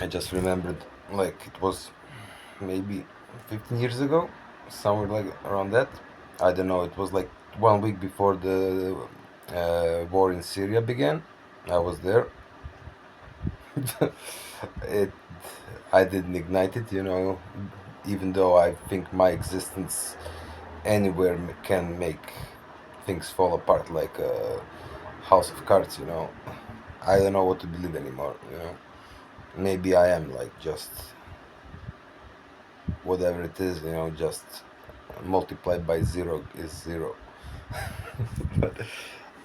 I just remembered, like it was maybe 15 years ago, somewhere like around that. I don't know. It was like 1 week before the war in Syria began. I was there. it I didn't ignite it, even though I think my existence anywhere can make things fall apart like a house of cards. I don't know what to believe anymore. Maybe I am like just whatever it is, just multiplied by zero is zero. But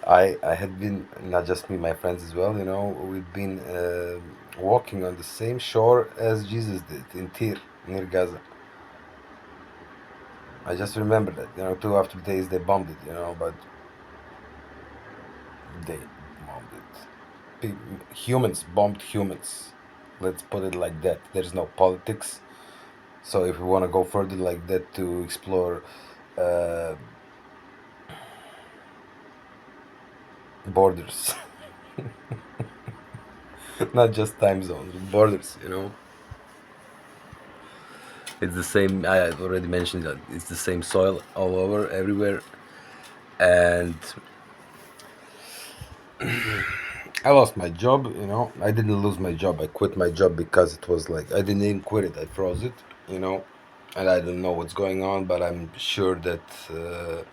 I had been, not just me, my friends as well, we've been walking on the same shore as Jesus did in Tyr, near Gaza. I just remember that, 2 after days they bombed it, but they bombed it. Humans bombed humans. Let's put it like that. There's no politics. So if we want to go further like that to explore uh, borders, not just time zones, borders. It's the same. I already mentioned that it's the same soil all over, everywhere. And I lost my job. I didn't lose my job. I quit my job because it was like I didn't even quit it. I froze it. And I don't know what's going on, but I'm sure that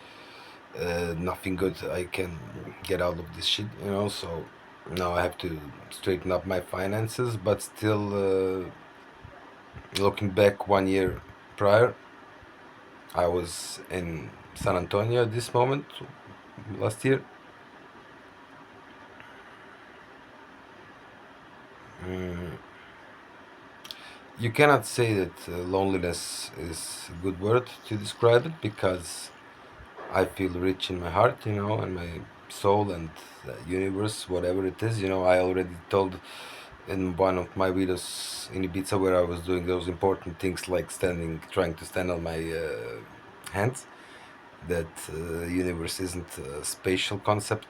nothing good I can get out of this shit. So now I have to straighten up my finances, but still, looking back 1 year prior, I was in San Antonio at this moment last year. Mm, you cannot say that loneliness is a good word to describe it because I feel rich in my heart, and my soul and universe, whatever it is. I already told in one of my videos in Ibiza where I was doing those important things like trying to stand on my hands, that universe isn't a spatial concept.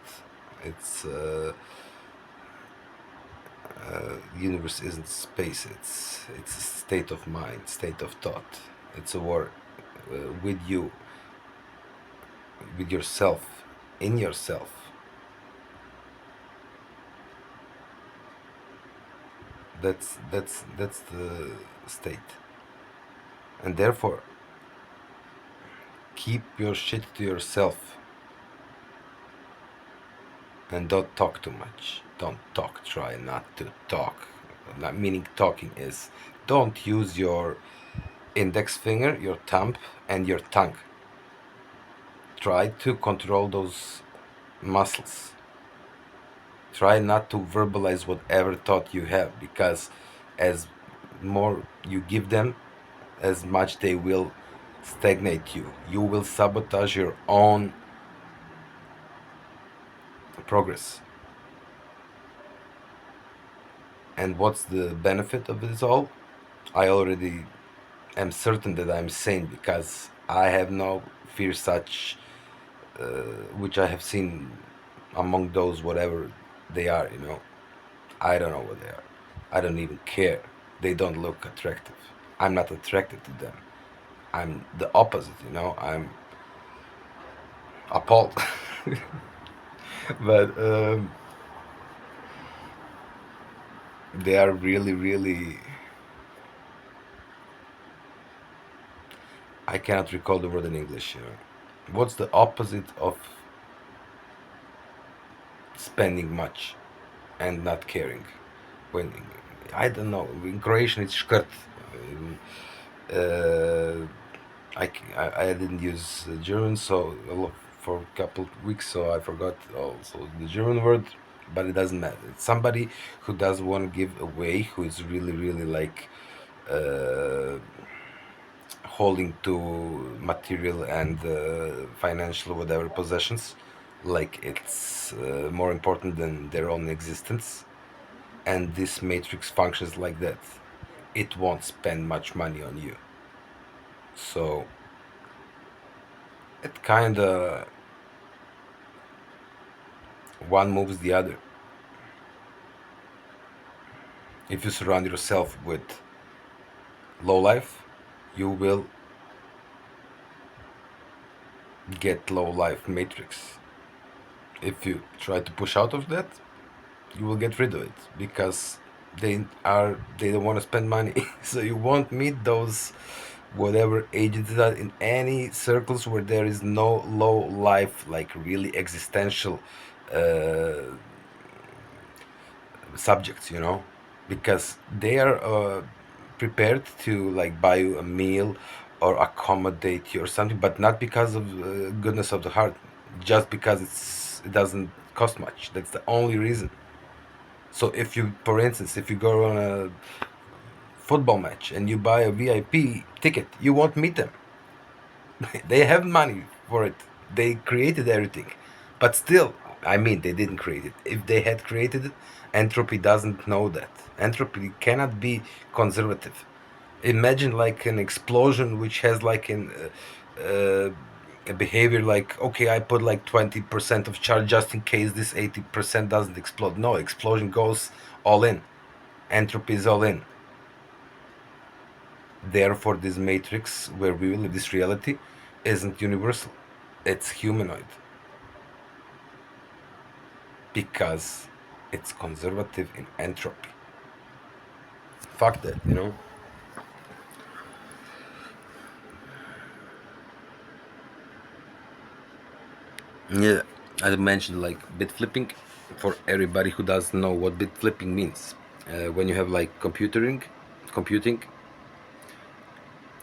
It's universe isn't space. It's a state of mind, state of thought. It's a war with you, with yourself, in yourself. That's the state, and therefore keep your shit to yourself and don't talk too much. Don't talk. Try not to talk. Not meaning talking is don't use your index finger, your thumb, and your tongue. Try to control those muscles. Try not to verbalize whatever thought you have because as more you give them, as much they will stagnate you. You will sabotage your own progress. And what's the benefit of this all? I already am certain that I'm sane because I have no fear such, which I have seen among those, whatever they are. I don't know what they are. I don't even care. They don't look attractive. I'm not attracted to them. I'm the opposite. I'm appalled. But they are really, really. I cannot recall the word in English. What's the opposite of spending much and not caring? When I don't know. In Croatian, it's škrt. Uh, I didn't use German for a couple of weeks, so I forgot also the German word. But it doesn't matter. It's somebody who doesn't want to give away, who is really, really like uh, holding to material and financial whatever possessions, like it's more important than their own existence. And this matrix functions like that. It won't spend much money on you. So it kind of one moves the other. If you surround yourself with low life, you will get low life matrix. If you try to push out of that, you will get rid of it because they don't want to spend money. So you won't meet those whatever agents are in any circles where there is no low life, like really existential uh, subjects, because they are prepared to like buy you a meal or accommodate you or something, but not because of goodness of the heart, just because it doesn't cost much. That's the only reason. So if you, for instance, if you go on a football match and you buy a VIP ticket, you won't meet them. They have money for it. They created everything. But still, I mean, they didn't create it. If they had created it, entropy doesn't know that. Entropy cannot be conservative. Imagine like an explosion which has like a behavior like, okay, I put like 20% of charge just in case this 80% doesn't explode. No, explosion goes all in. Entropy is all in. Therefore, this matrix where we live, this reality, isn't universal. It's humanoid because it's conservative in entropy. Fuck that. Yeah, I mentioned like bit flipping for everybody who doesn't know what bit flipping means. When you have like computing,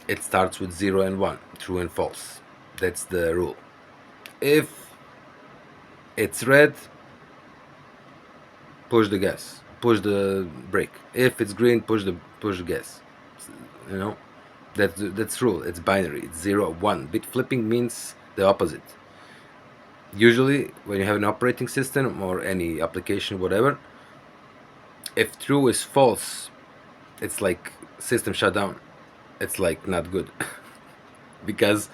it starts with 0 and 1, true and false. That's the rule. If it's red, push the gas, push the brake. If it's green, push the gas. You know, that's rule. It's binary. It's 0 1. Bit flipping means the opposite. Usually, when you have an operating system or any application, whatever, if true is false, it's like system shutdown. It's like not good because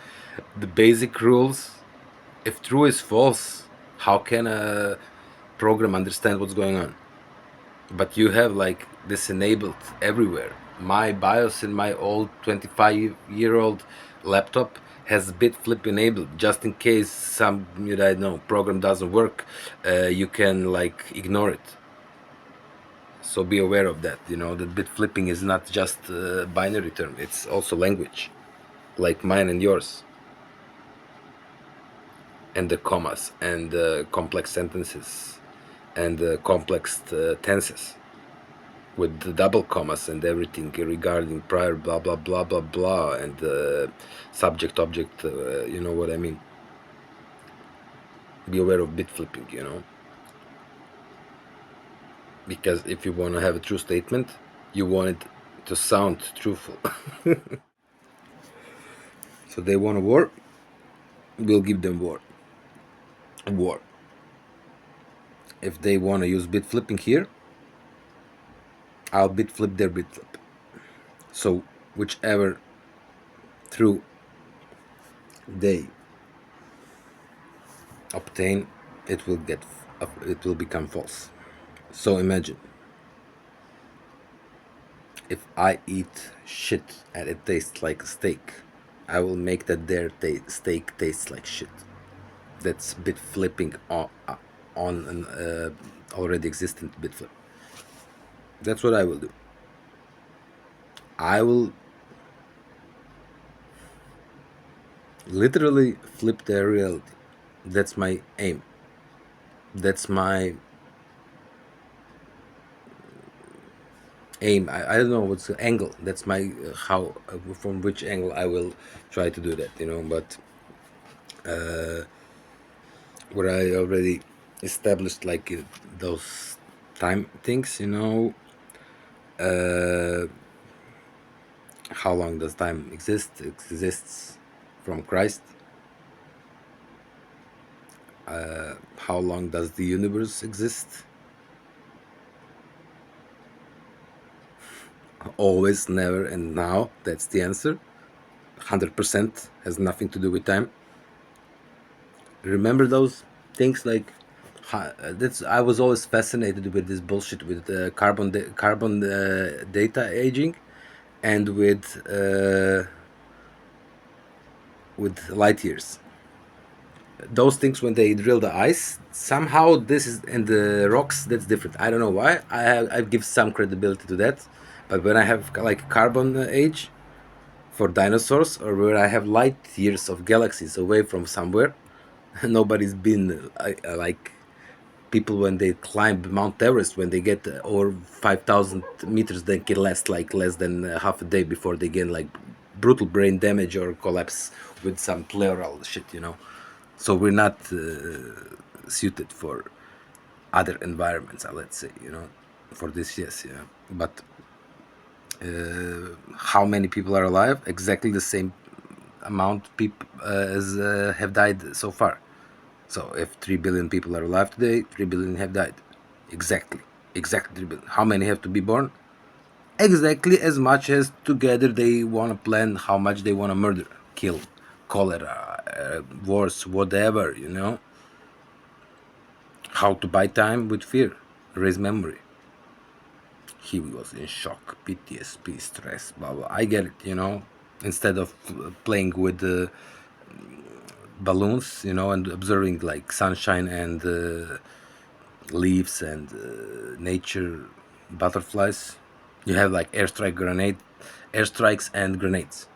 the basic rules. If true is false, how can a program understand what's going on? But you have like this enabled everywhere. My BIOS in my old 25-year-old laptop has bit flip enabled just in case some, I don't know, program doesn't work. You can like ignore it. So be aware of that. That bit flipping is not just a binary term; it's also language, like mine and yours, and the commas and complex sentences and complex tenses with the double commas and everything regarding prior blah blah blah blah blah and subject object. You know what I mean? Be aware of bit flipping. Because if you want to have a true statement, you want it to sound truthful. So they want a war, we'll give them war. If they want to use bit flipping here, I'll bit flip their bit flip. So whichever true they obtain, it will become false. So imagine if I eat shit and it tastes like a steak, I will make that their steak tastes like shit. That's bit flipping on an already existent bit flip. That's what I will do. I will literally flip their reality. That's my aim. That's my aim. I don't know what's the angle. That's my how from which angle I will try to do that. But where I already established like those time things. Uh, how long does time exist? It exists from Christ. How long does the universe exist? Always, never, and now. That's the answer. 100% has nothing to do with time. Remember those things like That's I was always fascinated with this bullshit with carbon data aging, and with light years. Those things when they drill the ice, somehow this is and the rocks, that's different. I don't know why. I give some credibility to that, but when I have like carbon age for dinosaurs, or where I have light years of galaxies away from somewhere, nobody's been like people when they climb Mount Everest, when they get over 5,000 meters, they can last like less than half a day before they get like brutal brain damage or collapse with some pleural shit, you know. So we're not suited for other environments, let's say, you know, for this, yes, yeah. But how many people are alive? Exactly the same amount people as have died so far. So if 3 billion people are alive today, 3 billion have died. Exactly. Exactly 3 billion. How many have to be born? Exactly as much as together they want to plan how much they want to murder, kill, cholera, wars, whatever, you know. How to buy time with fear, raise memory. He was in shock, PTSD, stress, blah blah. I get it, you know. Instead of playing with the balloons, you know, and observing like sunshine and leaves and nature, butterflies, you have like airstrikes and grenades.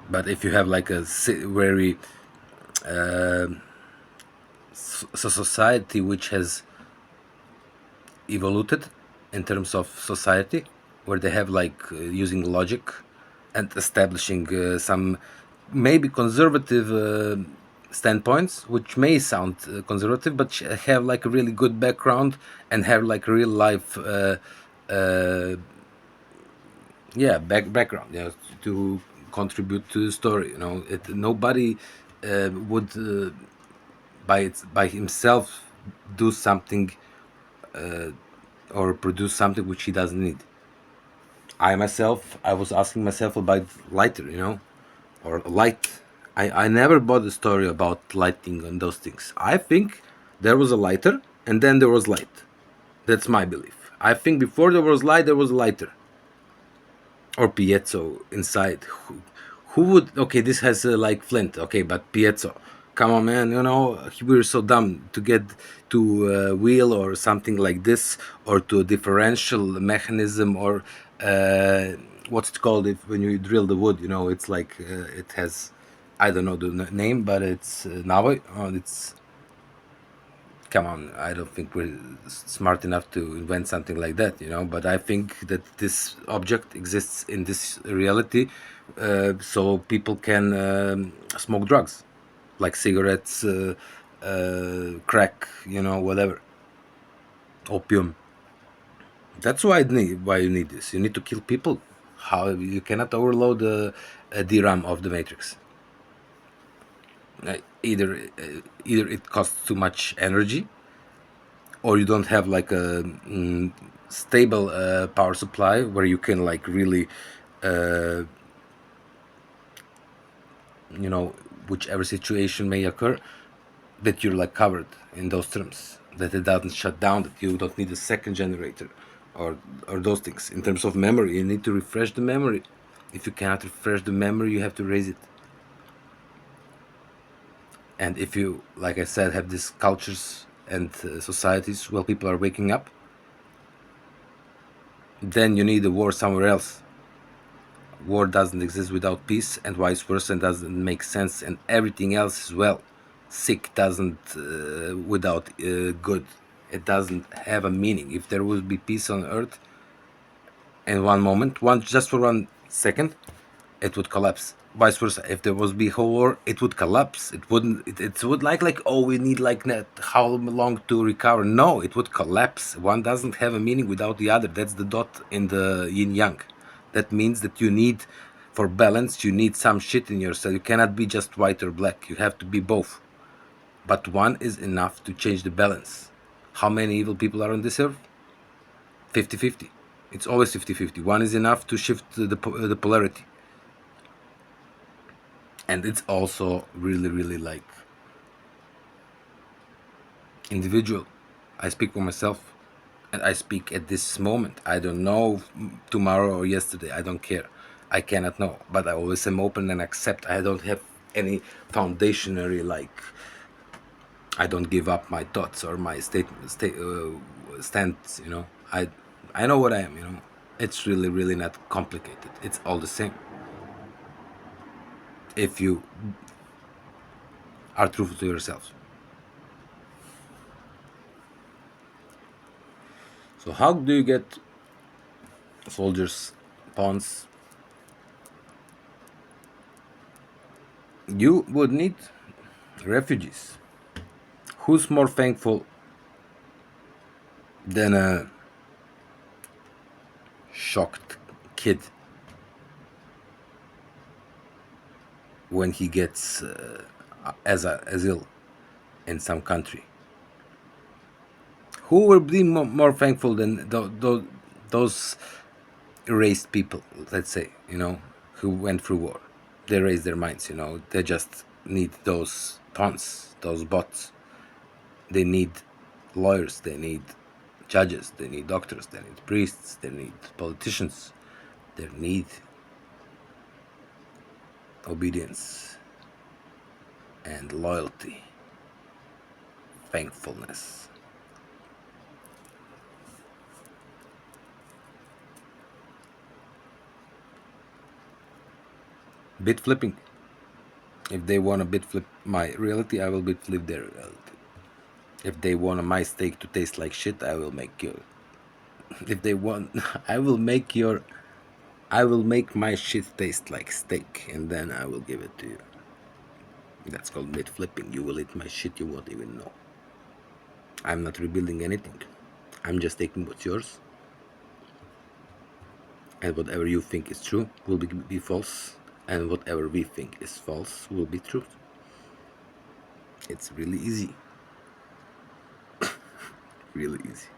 But if you have like a very society which has evolved in terms of society, where they have like using logic and establishing some maybe conservative standpoints, which may sound conservative, but have like a really good background and have like real life, uh, yeah, background, yeah, to contribute to the story. You know, nobody would by himself do something or produce something which he doesn't need. I myself, I was asking myself about lighter, you know, or light. I never bought a story about lighting and those things. I think there was a lighter and then there was light. That's my belief. I think before there was light, there was a lighter or piezo inside. Who would? Okay, this has like flint. Okay, but piezo. Come on, man. You know we were so dumb to get to a wheel or something like this, or to a differential mechanism, or what's it called if when you drill the wood? You know, it's like it has. I don't know the name, but it's Nava. It's come on, I don't think we're smart enough to invent something like that, you know. But I think that this object exists in this reality, so people can smoke drugs, like cigarettes, crack, you know, whatever, opium. That's why you need this. You need to kill people. How you cannot overload the DRAM of the matrix. Either it costs too much energy, or you don't have like a stable power supply where you can like really uh, you know, whichever situation may occur, that you're like covered in those terms, that it doesn't shut down, that you don't need a second generator, or those things. In terms of memory, you need to refresh the memory. If you cannot refresh the memory, you have to raise it. And if you, like I said, have these cultures and societies where people are waking up, then you need a war somewhere else. War doesn't exist without peace, and vice versa, and doesn't make sense, and everything else as well. Sick doesn't without good. It doesn't have a meaning. If there would be peace on earth in one moment, one just for 1 second, it would collapse. Vice versa, if there was be whole war, it would collapse. It wouldn't. It would like oh, we need like net how long to recover. No, it would collapse. One doesn't have a meaning without the other. That's the dot in the yin yang. That means that you need, for balance, you need some shit in yourself. You cannot be just white or black. You have to be both. But one is enough to change the balance. How many evil people are on this earth? 50-50. It's always 50-50. One is enough to shift the polarity. And it's also really, really like individual. I speak for myself, and I speak at this moment. I don't know tomorrow or yesterday. I don't care. I cannot know, but I always am open and accept. I don't have any foundationary like. I don't give up my thoughts or my stance. I know what I am. It's really really not complicated. It's all the same. If you are truthful to yourself. So how do you get soldiers, pawns? You would need refugees. Who's more thankful than a shocked kid when he gets as asylum in some country? Who will be more thankful than those erased people? Let's say who went through war. They raised their minds. They just need those pawns, those bots. They need lawyers. They need judges. They need doctors. They need priests. They need politicians. They need obedience and loyalty, thankfulness. Bit flipping. If they want to bit flip my reality, I will bit flip their reality. If they want my steak to taste like shit, I will make your. If they want, I will make my shit taste like steak, and then I will give it to you. That's called bit flipping. You will eat my shit, you won't even know. I'm not rebuilding anything. I'm just taking what's yours, and whatever you think is true will be false, and whatever we think is false will be true. It's really easy. Really easy.